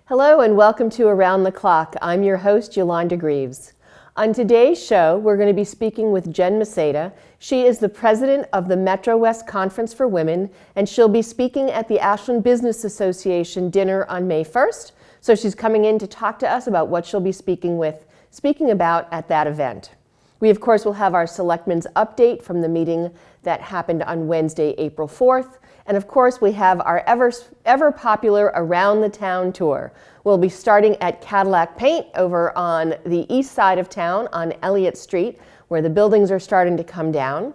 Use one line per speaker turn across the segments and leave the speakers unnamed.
Hello and welcome to Around the Clock. I'm your host, Yolanda Greaves. On today's show, we're going to be speaking with Jen Maceda. She is the president of the Metro West Conference for Women, and she'll be speaking at the Ashland Business Association dinner on May 1st. So she's coming in to talk to us about what she'll be speaking about at that event. We, of course, will have our Selectmen's update from the meeting that happened on Wednesday, April 4th. And of course, we have our ever popular Around the Town tour. We'll be starting at Cadillac Paint over on the east side of town on Elliott Street, where the buildings are starting to come down.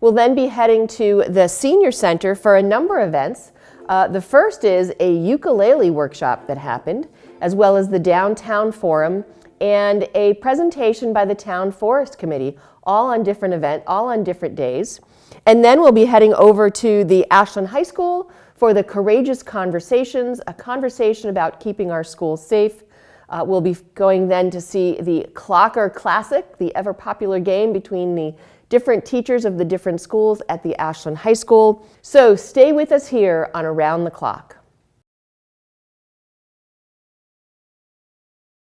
We'll then be heading to the Senior Center for a number of events. The first is a ukulele workshop that happened, as well as the Downtown Forum and a presentation by the Town Forest Committee, all on different days. And then we'll be heading over to the Ashland High School for the Courageous Conversations, a conversation about keeping our schools safe. We'll be going then to see the Clocker Classic, the ever popular game between the different teachers of the different schools at the Ashland High School. So stay with us here on Around the Clock.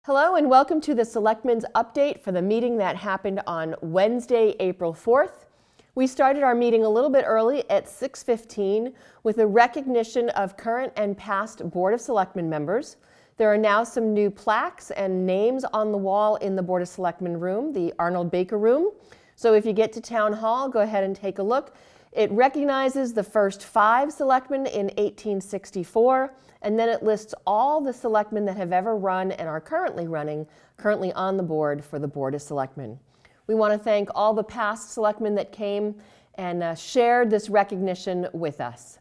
Hello and welcome to the Selectmen's update for the meeting that happened on Wednesday, April 4th. We started our meeting a little bit early at 6:15 with a recognition of current and past Board of Selectmen members. There are now some new plaques and names on the wall in the Board of Selectmen room, the Arnold Baker room. So if you get to Town Hall, go ahead and take a look. It recognizes the first 5 selectmen in 1864, and then it lists all the selectmen that have ever run and are currently on the board for the Board of Selectmen. We want to thank all the past selectmen that came and shared this recognition with us.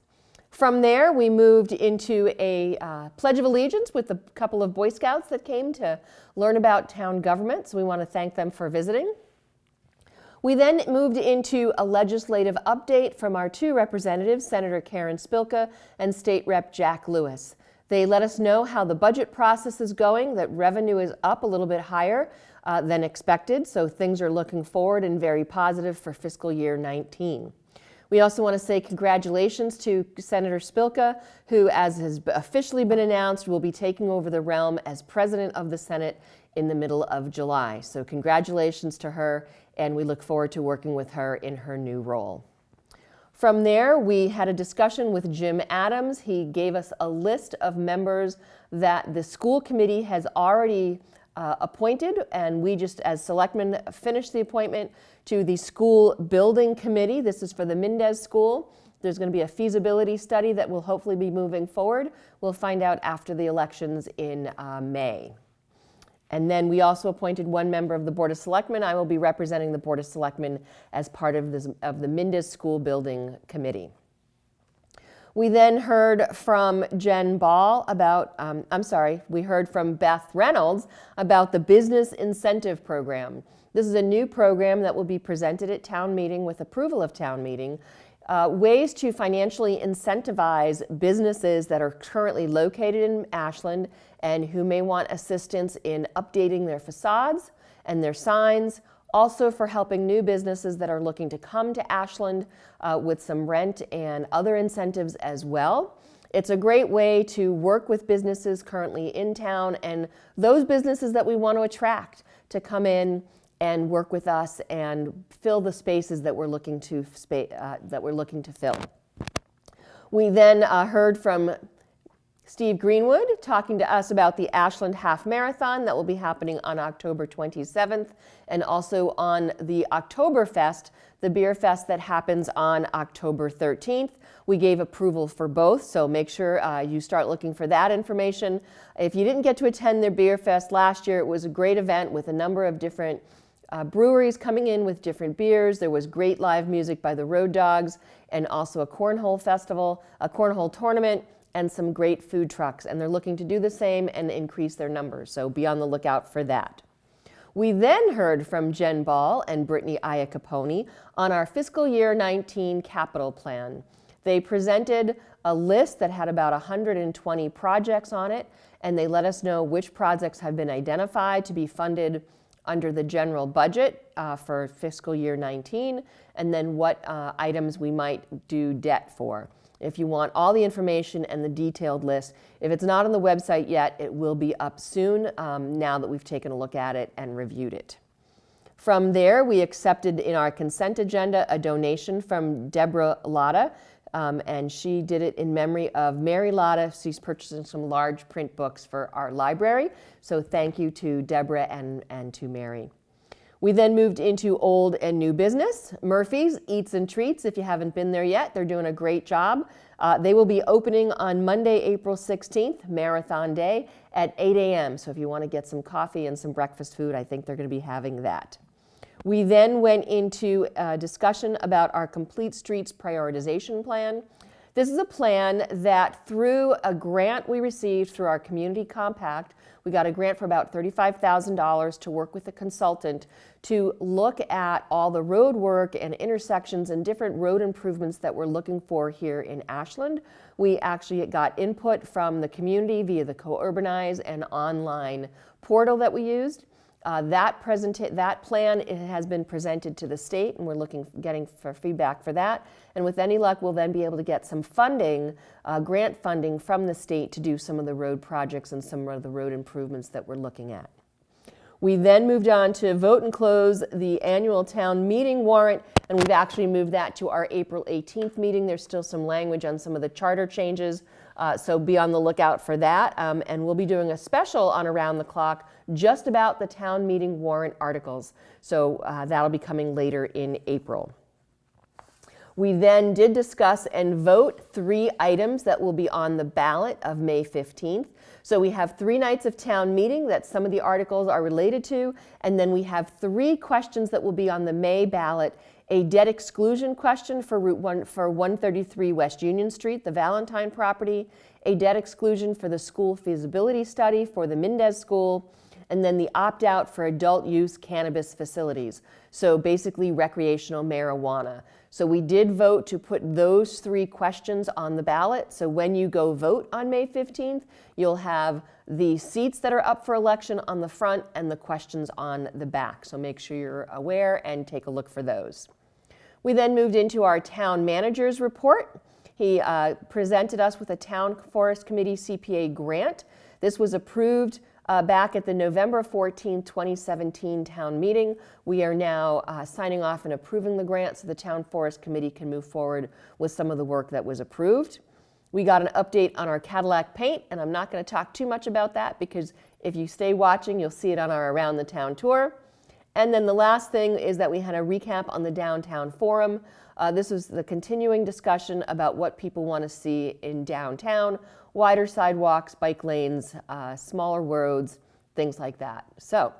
From there, we moved into a Pledge of Allegiance with a couple of Boy Scouts that came to learn about town government, so we want to thank them for visiting. We then moved into a legislative update from our 2 representatives, Senator Karen Spilka and State Rep Jack Lewis. They let us know how the budget process is going, that revenue is up a little bit higher than expected, so things are looking forward and very positive for fiscal year 19. We also want to say congratulations to Senator Spilka, who, as has officially been announced, will be taking over the realm as President of the Senate in the middle of July. So congratulations to her, and we look forward to working with her in her new role. From there, we had a discussion with Jim Adams. He gave us a list of members that the school committee has already appointed, and we just, as selectmen, finished the appointment to the school building committee. This is for the Mendez School. There's going to be a feasibility study that will hopefully be moving forward. We'll find out after the elections in May. And then we also appointed 1 member of the Board of Selectmen. I will be representing the Board of Selectmen as part of the Mendez School Building Committee. We then heard from Jen Ball about, we heard from Beth Reynolds about the Business Incentive Program. This is a new program that will be presented at town meeting with approval of town meeting. Ways to financially incentivize businesses that are currently located in Ashland and who may want assistance in updating their facades and their signs. Also for helping new businesses that are looking to come to Ashland with some rent and other incentives as well. It's a great way to work with businesses currently in town and those businesses that we want to attract to come in and work with us and fill the spaces that we're looking to fill. We then heard from Steve Greenwood talking to us about the Ashland Half Marathon that will be happening on October 27th and also on the Oktoberfest, the beer fest that happens on October 13th. We gave approval for both, so make sure you start looking for that information. If you didn't get to attend their beer fest last year, it was a great event with a number of different breweries coming in with different beers. There was great live music by the Road Dogs and also a cornhole festival, a cornhole tournament, and some great food trucks, and they're looking to do the same and increase their numbers, so be on the lookout for that. We then heard from Jen Ball and Brittany Iacopone on our fiscal year 19 capital plan. They presented a list that had about 120 projects on it, and they let us know which projects have been identified to be funded under the general budget for fiscal year 19, and then what items we might do debt for. if you want all the information and the detailed list. If it's not on the website yet, it will be up soon now that we've taken a look at it and reviewed it. From there, we accepted in our consent agenda a donation from Deborah Lotta, and she did it in memory of Mary Lotta. She's purchasing some large print books for our library, so thank you to Deborah and to Mary. We then moved into old and new business. Murphy's Eats and Treats, if you haven't been there yet, they're doing a great job. They will be opening on Monday, April 16th, Marathon Day, at 8 a.m. So if you want to get some coffee and some breakfast food, I think they're going to be having that. We then went into a discussion about our Complete Streets Prioritization Plan. This is a plan that through a grant we received through our Community Compact, we got a grant for about $35,000 to work with a consultant to look at all the road work and intersections and different road improvements that we're looking for here in Ashland. We actually got input from the community via the Co-Urbanize and online portal that we used. That plan has been presented to the state, and we're getting for feedback for that. And with any luck, we'll then be able to get some funding, grant funding from the state to do some of the road projects and some of the road improvements that we're looking at. We then moved on to vote and close the annual town meeting warrant, and we've actually moved that to our April 18th meeting. There's still some language on some of the charter changes, so be on the lookout for that. And we'll be doing a special on Around the Clock just about the town meeting warrant articles. So that'll be coming later in April. We then did discuss and vote 3 items that will be on the ballot of May 15th. So we have 3 nights of town meeting that some of the articles are related to, and then we have 3 questions that will be on the May ballot. A debt exclusion question for Route 133 West Union Street, the Valentine property, a debt exclusion for the school feasibility study for the Mendez School, and then the opt-out for adult use cannabis facilities. So basically recreational marijuana. So we did vote to put those 3 questions on the ballot. So when you go vote on May 15th, you'll have the seats that are up for election on the front and the questions on the back. So make sure you're aware and take a look for those. We then moved into our town manager's report. He presented us with a Town Forest Committee CPA grant. This was approved back at the November 14, 2017 town meeting. We are now signing off and approving the grant so the Town Forest Committee can move forward with some of the work that was approved. We got an update on our Cadillac Paint, and I'm not going to talk too much about that because if you stay watching, you'll see it on our Around the Town tour. And then the last thing is that we had a recap on the downtown forum. This was the continuing discussion about what people want to see in downtown, wider sidewalks, bike lanes, smaller roads, things like that. So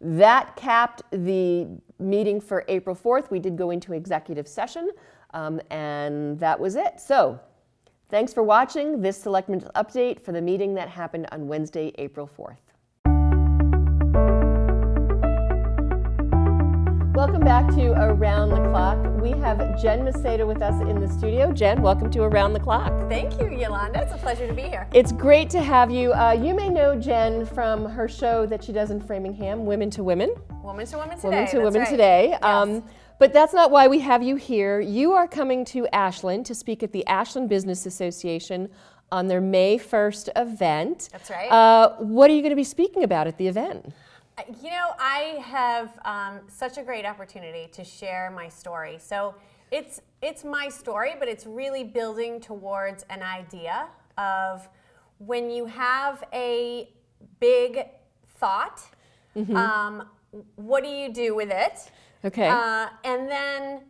that capped the meeting for April 4th. We did go into executive session, and that was it. So thanks for watching this Selectmen's update for the meeting that happened on Wednesday, April 4th. Welcome back to Around the Clock. We have Jen Maceda with us in the studio. Jen, welcome to Around the Clock.
Thank you, Yolanda. It's a pleasure to be here.
It's great to have you. You may know Jen from her show that she does in Framingham, Women to Women.
Women to Women Today.
Women to Women Today.
Yes.
But that's not why we have you here. You are coming to Ashland to speak at the Ashland Business Association on their May 1st event.
That's right.
What are you going to be speaking about at the event?
You know, I have such a great opportunity to share my story. So it's my story, but it's really building towards an idea of when you have a big thought, what do you do with it?
Okay.
And then,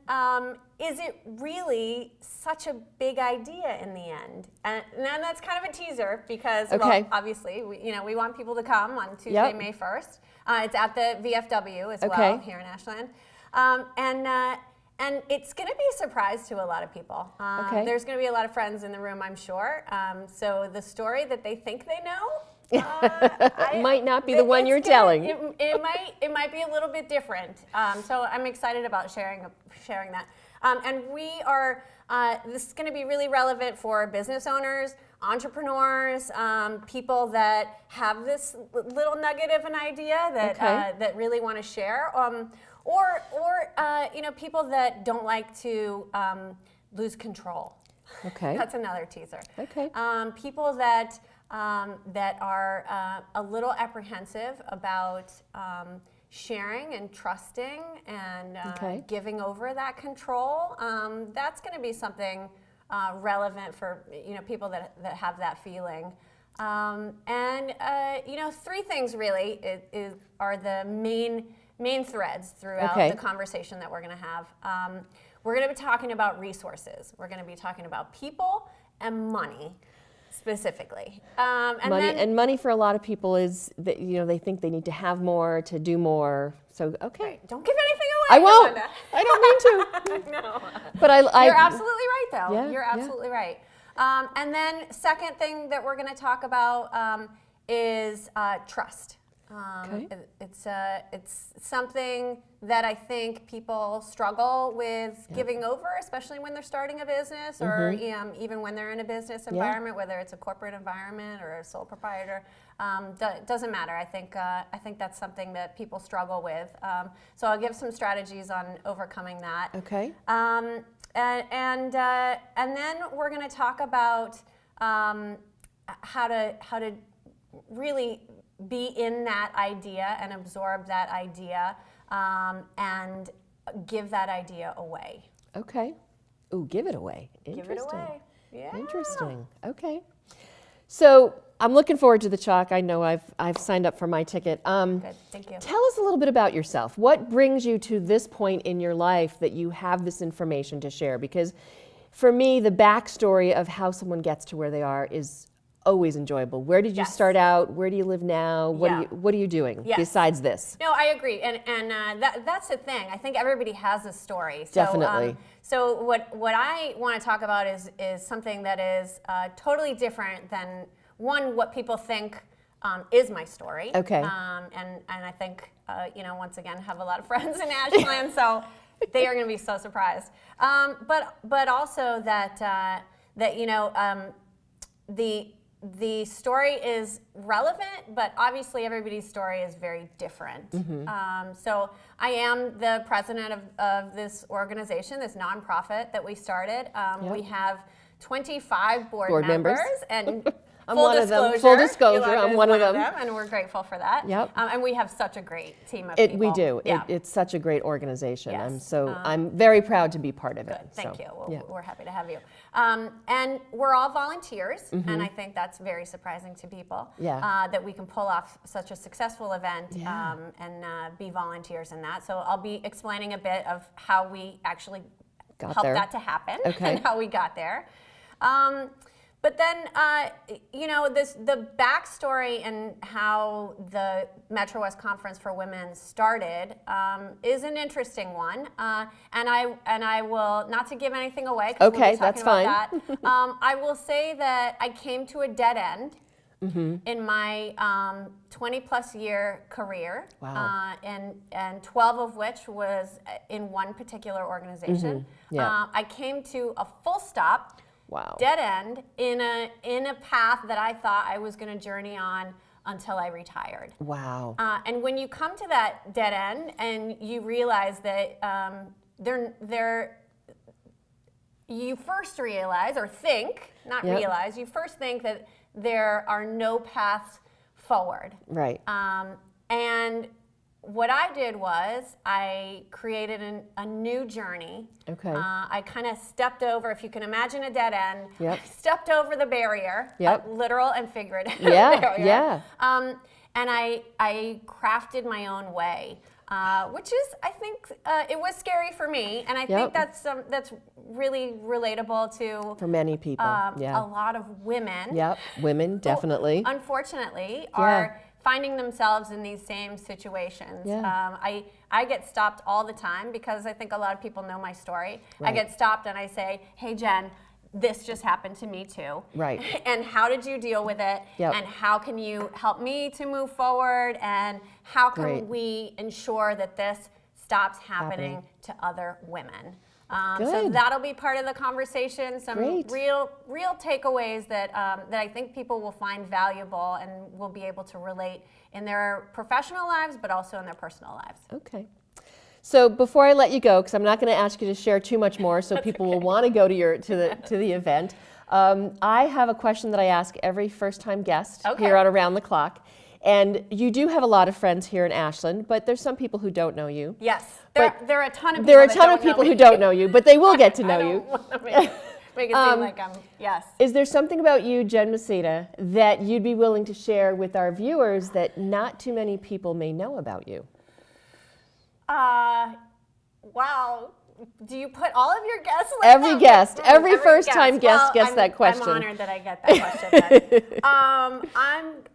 is it really such a big idea in the end? And that's kind of a teaser because, well, obviously, we want people to come on Tuesday, May 1st. It's at the VFW as well here in Ashland. And it's going to be a surprise to a lot of people. There's going to be a lot of friends in the room, I'm sure. So the story that they think they know,
might not be the one you're telling.
It might be a little bit different. So I'm excited about sharing that. And we are. This is going to be really relevant for business owners, entrepreneurs, people that have this little nugget of an idea that that really want to share, or people that don't like to lose control.
Okay.
That's another teaser.
Okay.
People that are a little apprehensive about sharing and trusting and
Okay.
giving over that control. That's going to be something relevant for people that have that feeling. Three things really are the main threads throughout
Okay.
the conversation that we're going to have. We're going to be talking about resources. We're going to be talking about people and money specifically.
Money for a lot of people is that they think they need to have more to do more. So okay.
Right. Don't give anything away.
I won't.
Yolanda.
I don't mean to.
No.
But
You're absolutely right, though.
Yeah,
You're
yeah.
absolutely right. And then second thing that we're going to talk about is trust.
Okay.
It's something that I think people struggle with giving over, especially when they're starting a business or even when they're in a business environment, whether it's a corporate environment or a sole proprietor. Doesn't matter. I think that's something that people struggle with. So I'll give some strategies on overcoming that.
Okay.
And then we're going to talk about how to really be in that idea and absorb that idea and give that idea away.
Okay. Ooh, give it away.
Give it
Interesting.
away. Yeah.
Interesting. Okay. So I'm looking forward to the chalk. I know I've signed up for my ticket.
Good. Thank you.
Tell us a little bit about yourself. What brings you to this point in your life that you have this information to share? Because for me, the backstory of how someone gets to where they are is always enjoyable. Where did you start out? Where do you live now? What are you doing besides this?
No, I agree, and that's the thing. I think everybody has a story. So,
Definitely.
So what I want to talk about is something that is totally different than what people think is my story.
Okay.
And I think once again have a lot of friends in Ashland, so they are going to be so surprised. But also that the story is relevant, but obviously everybody's story is very different. So I am the president of this organization, this nonprofit that we started. We have 25 board members. And
I'm one of them. Full disclosure, I'm one of them.
And we're grateful for that.
Yep.
And we have such a great team of people.
We do.
Yeah.
It's such a great organization.
Yes.
I'm very proud to be part of it.
Good. Thank you.
Yeah.
We're happy to have you. And we're all volunteers, and I think that's very surprising to people.
Yeah.
That we can pull off such a successful event
Yeah.
And be volunteers in that. So I'll be explaining a bit of how we actually
Got
helped
there.
that to happen
Okay.
and how we got there. But then, the backstory and how the Metro West Conference for Women started is an interesting one, and I will not to give anything away. 'Cause
Okay,
we'll be
that's
talking about that. I will say that I came to a dead end in my 20-plus year career,
Wow.
and 12 of which was in one particular organization.
Yeah.
I came to a full stop.
Wow.
Dead end in a path that I thought I was going to journey on until I retired.
Wow.
And when you come to that dead end and you realize that you first realize or think, not
Yep.
realize, you first think that there are no paths forward.
Right.
And what I did was I created a new journey.
Okay.
I kind of stepped over, if you can imagine a dead end,
Yep.
I stepped over the barrier,
Yep.
literal and figurative
Yeah,
barrier.
yeah.
And I crafted my own way, which is, I think, it was scary for me, and I think
Yep.
that's really relatable to
For many people. Yeah.
a lot of women.
Yep. Women, definitely.
Unfortunately, are finding themselves in these same situations.
Yeah.
I get stopped all the time because I think a lot of people know my story.
Right.
I get stopped and I say, "Hey Jen, this just happened to me too."
Right.
And how did you deal with it?
Yep.
And how can you help me to move forward? And how can
Great.
we ensure that this stops happening to other women? So
Good.
that'll be part of the conversation. Some
Great.
real takeaways that I think people will find valuable and will be able to relate in their professional lives, but also in their personal lives.
Okay. So before I let you go, because I'm not going to ask you to share too much more, so people will want to go to the event. I have a question that I ask every first-time guest here on Around the Clock. And you do have a lot of friends here in Ashland, but there's some people who don't know you.
Yes, there are a ton of people.
There are a ton of people who don't know you, but they will get to know you.
Want to make it seem like I'm, yes.
Is there something about you, Jen Maceda, that you'd be willing to share with our viewers that not too many people may know about you?
Wow. Do you put all of your guests like
every
that?
guest, every first-time guest gets that question.
I'm honored that I get that question.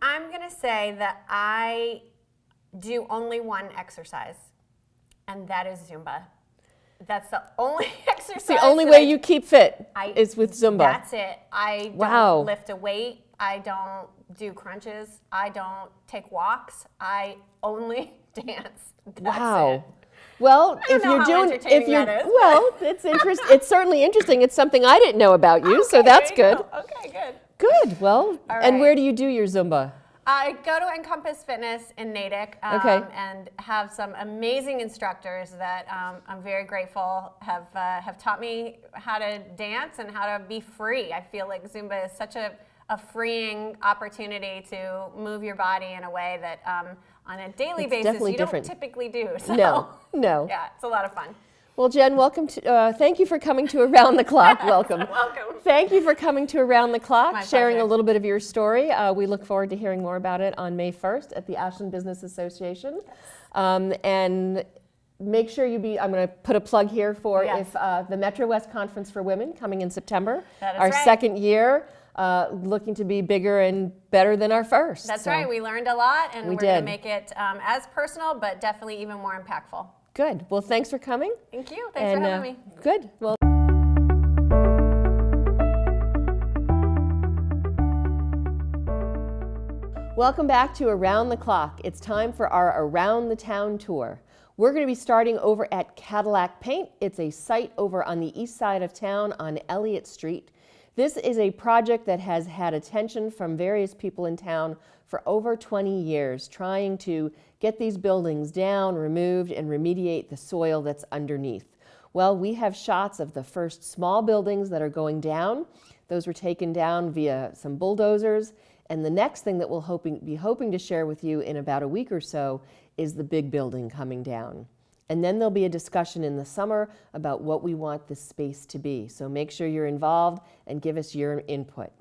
I'm gonna say that I do only one exercise, and that is Zumba. That's the only exercise.
It's the only way you keep fit is with Zumba.
That's it. I don't lift a weight. I don't do crunches. I don't take walks. I only dance. That's it.
Well,
if you're
it's interesting. It's certainly interesting. It's something I didn't know about you, so that's good.
Okay, good.
Good. Well, and where do you do your Zumba?
I go to Encompass Fitness in Natick and have some amazing instructors that I'm very grateful have taught me how to dance and how to be free. I feel like Zumba is such a freeing opportunity to move your body in a way that on a daily basis you don't typically do. So,
no.
Yeah, it's a lot of fun.
Well, Jen, welcome to. Thank you for coming to Around the Clock. Welcome.
Welcome.
Thank you for coming to Around the Clock,
My
sharing
pleasure.
a little bit of your story. We look forward to hearing more about it on May 1st at the Ashland Business Association. And make sure I'm going to put a plug here for if the Metro West Conference for Women coming in September.
That is
our
right.
second year. Looking to be bigger and better than our first.
That's right. We learned a lot, and we're going
did.
to make it as personal, but definitely even more impactful.
Good. Well, thanks for coming.
Thank you. Thanks for having me.
Good. Well. Welcome back to Around the Clock. It's time for our Around the Town tour. We're going to be starting over at Cadillac Paint. It's a site over on the east side of town on Elliott Street. This is a project that has had attention from various people in town for over 20 years, trying to get these buildings down, removed, and remediate the soil that's underneath. Well, we have shots of the first small buildings that are going down. Those were taken down via some bulldozers. And the next thing that we'll be hoping to share with you in about a week or so is the big building coming down. And then there'll be a discussion in the summer about what we want this space to be. So make sure you're involved and give us your input.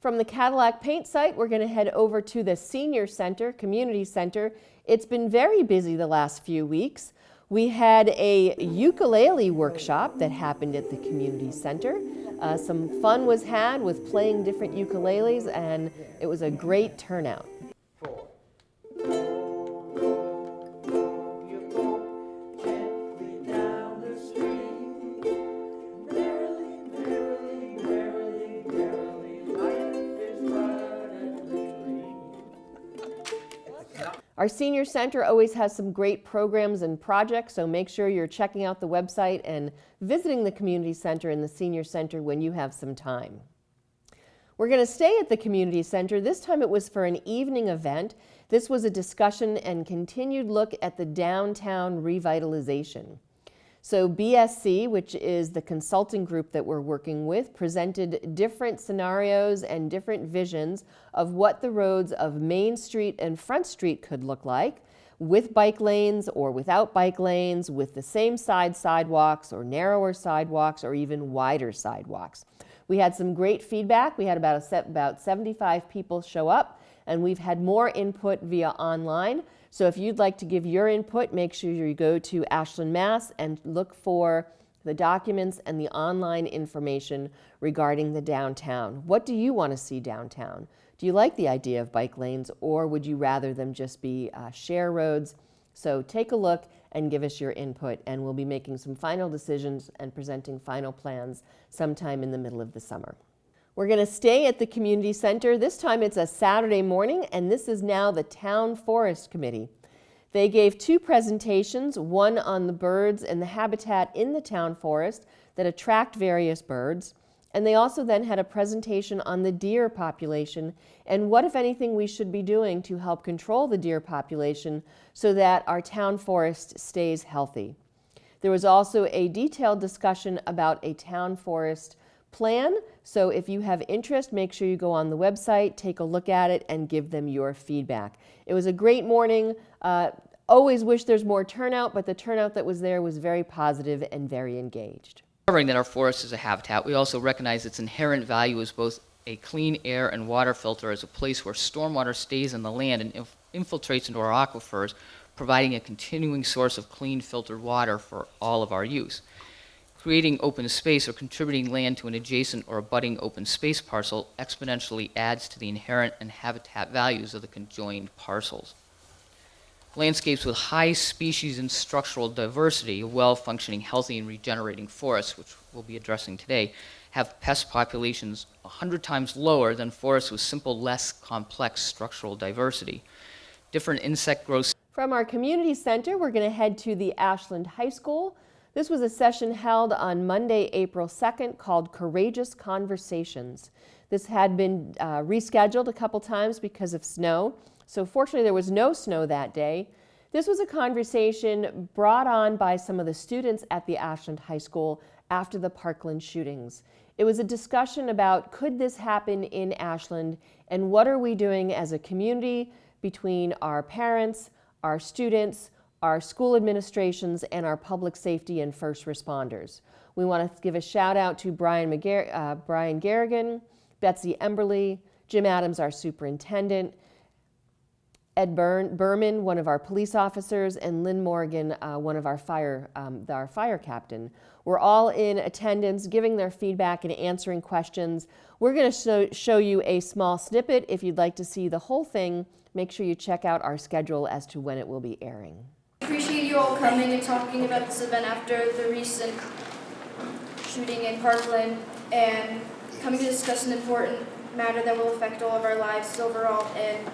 From the Cadillac Paint site, we're going to head over to the Senior Center, Community Center. It's been very busy the last few weeks. We had a ukulele workshop that happened at the Community Center. Some fun was had with playing different ukuleles, and it was a great turnout. Our Senior Center always has some great programs and projects, so make sure you're checking out the website and visiting the Community Center and the Senior Center when you have some time. We're going to stay at the Community Center. This time it was for an evening event. This was a discussion and continued look at the downtown revitalization. So BSC, which is the consulting group that we're working with, presented different scenarios and different visions of what the roads of Main Street and Front Street could look like, with bike lanes or without bike lanes, with the same sidewalks or narrower sidewalks or even wider sidewalks. We had some great feedback. We had about 75 people show up, and we've had more input via online. So if you'd like to give your input, make sure you go to Ashland, Mass. And look for the documents and the online information regarding the downtown. What do you want to see downtown? Do you like the idea of bike lanes, or would you rather them just be share roads? So take a look and give us your input, and we'll be making some final decisions and presenting final plans sometime in the middle of the summer. We're going to stay at the Community Center. This time it's a Saturday morning, and this is now the Town Forest Committee. They gave two presentations, one on the birds and the habitat in the town forest that attract various birds, And they also then had a presentation on the deer population and what, if anything, we should be doing to help control the deer population so that our town forest stays healthy. There was also a detailed discussion about a town forest plan. So if you have interest, make sure you go on the website, take a look at it, and give them your feedback. It was a great morning. Always wish there's more turnout, but the turnout that was there was very positive and very engaged.
Remembering that our forest is a habitat, we also recognize its inherent value as both a clean air and water filter, as a place where stormwater stays in the land and infiltrates into our aquifers, providing a continuing source of clean filtered water for all of our use. Creating open space or contributing land to an adjacent or abutting open space parcel exponentially adds to the inherent and habitat values of the conjoined parcels. Landscapes with high species and structural diversity, a well-functioning, healthy, and regenerating forests, which we'll be addressing today, have pest populations 100 times lower than forests with simple, less complex structural diversity. Different insect growth.
From our community center, we're going to head to the Ashland High School. This was a session held on Monday, April 2nd, called Courageous Conversations. This had been rescheduled a couple times because of snow. So fortunately, there was no snow that day. This was a conversation brought on by some of the students at the Ashland High School after the Parkland shootings. It was a discussion about, could this happen in Ashland, and what are we doing as a community between our parents, our students, our school administrations, and our public safety and first responders. We want to give a shout out to Brian Garrigan, Betsy Emberly, Jim Adams, our superintendent, Ed Berman, one of our police officers, and Lynn Morgan, one of our fire captain. We're all in attendance, giving their feedback and answering questions. We're going to show you a small snippet. If you'd like to see the whole thing, make sure you check out our schedule as to when it will be airing.
Appreciate you all coming and talking about this event after the recent shooting in Parkland, and coming to discuss an important matter that will affect all of our lives overall, and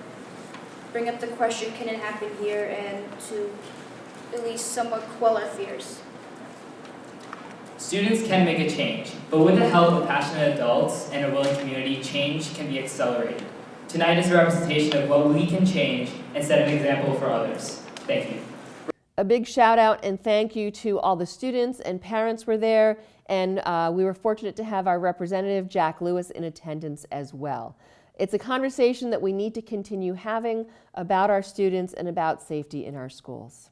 bring up the question, can it happen here, and to at least somewhat quell our fears.
Students can make a change, but with the help of passionate adults and a willing community, change can be accelerated. Tonight is a representation of what we can change and set an example for others. Thank you.
A big shout out and thank you to all the students and parents were there, and we were fortunate to have our representative, Jack Lewis, in attendance as well. It's a conversation that we need to continue having about our students and about safety in our schools.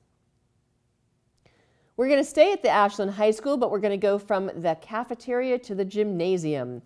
We're going to stay at the Ashland High School, but we're going to go from the cafeteria to the gymnasium.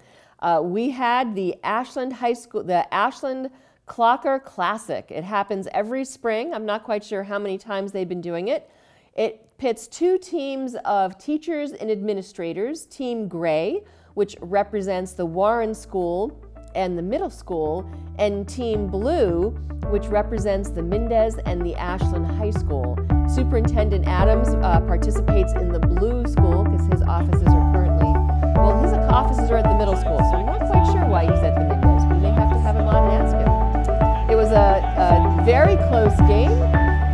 We had the Ashland High School, the Ashland Clocker Classic. It happens every spring. I'm not quite sure how many times they've been doing it. It pits two teams of teachers and administrators, Team Gray, which represents the Warren School and the middle school, and Team Blue, which represents the Mendez and the Ashland High School. Superintendent Adams participates in the Blue School because his offices are currently, well, his offices are at the middle school, so I'm not quite sure why he's at the Mendez. We may have to have him on and ask him. It was a very close game.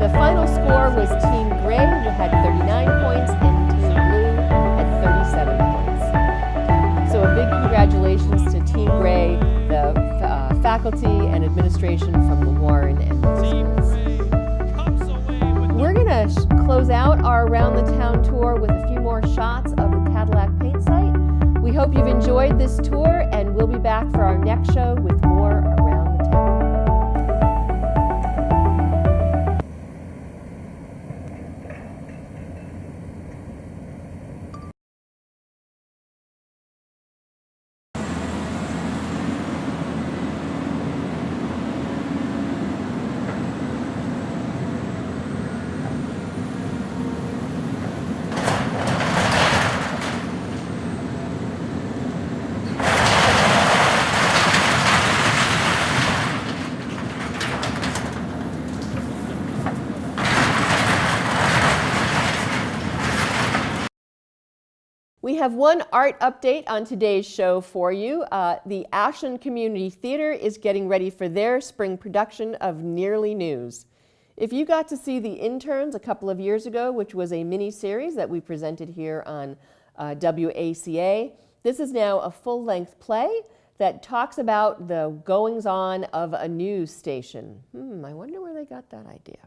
The final score was Team Gray, who had 39 points, and Team Blue had 37 points. So a big congratulations to Team Gray, the faculty and administration from the Warren and middle schools. We're going to close out our Around the Town tour with a few more shots of the Cadillac Paint site. We hope you've enjoyed this tour, and we'll be back for our next show with more Around the Town. We have one art update on today's show for you. The Ashland Community Theater is getting ready for their spring production of Nearly News. If you got to see The Interns a couple of years ago, which was a mini-series that we presented here on WACA, This is now a full-length play that talks about the goings-on of a news station. I wonder where they got that idea.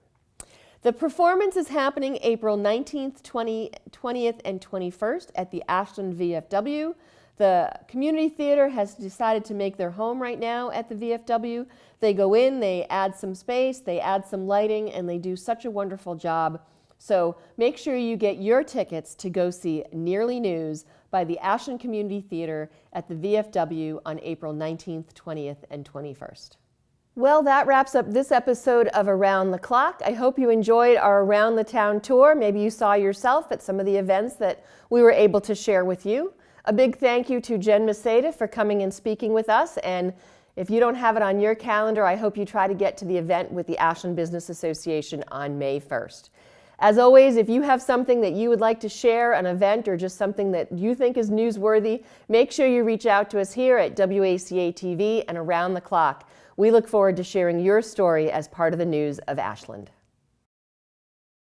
The performance is happening April 19th, 20th, and 21st at the Ashland VFW. The community theater has decided to make their home right now at the VFW. They go in, they add some space, they add some lighting, and they do such a wonderful job. So make sure you get your tickets to go see Nearly News by the Ashland Community Theater at the VFW on April 19th, 20th, and 21st. Well, that wraps up this episode of Around the Clock. I hope you enjoyed our Around the Town tour. Maybe you saw yourself at some of the events that we were able to share with you. A big thank you to Jen Maceda for coming and speaking with us. And if you don't have it on your calendar, I hope you try to get to the event with the Ashland Business Association on May 1st. As always, if you have something that you would like to share, an event, or just something that you think is newsworthy, make sure you reach out to us here at WACA-TV and Around the Clock. We look forward to sharing your story as part of the news of Ashland.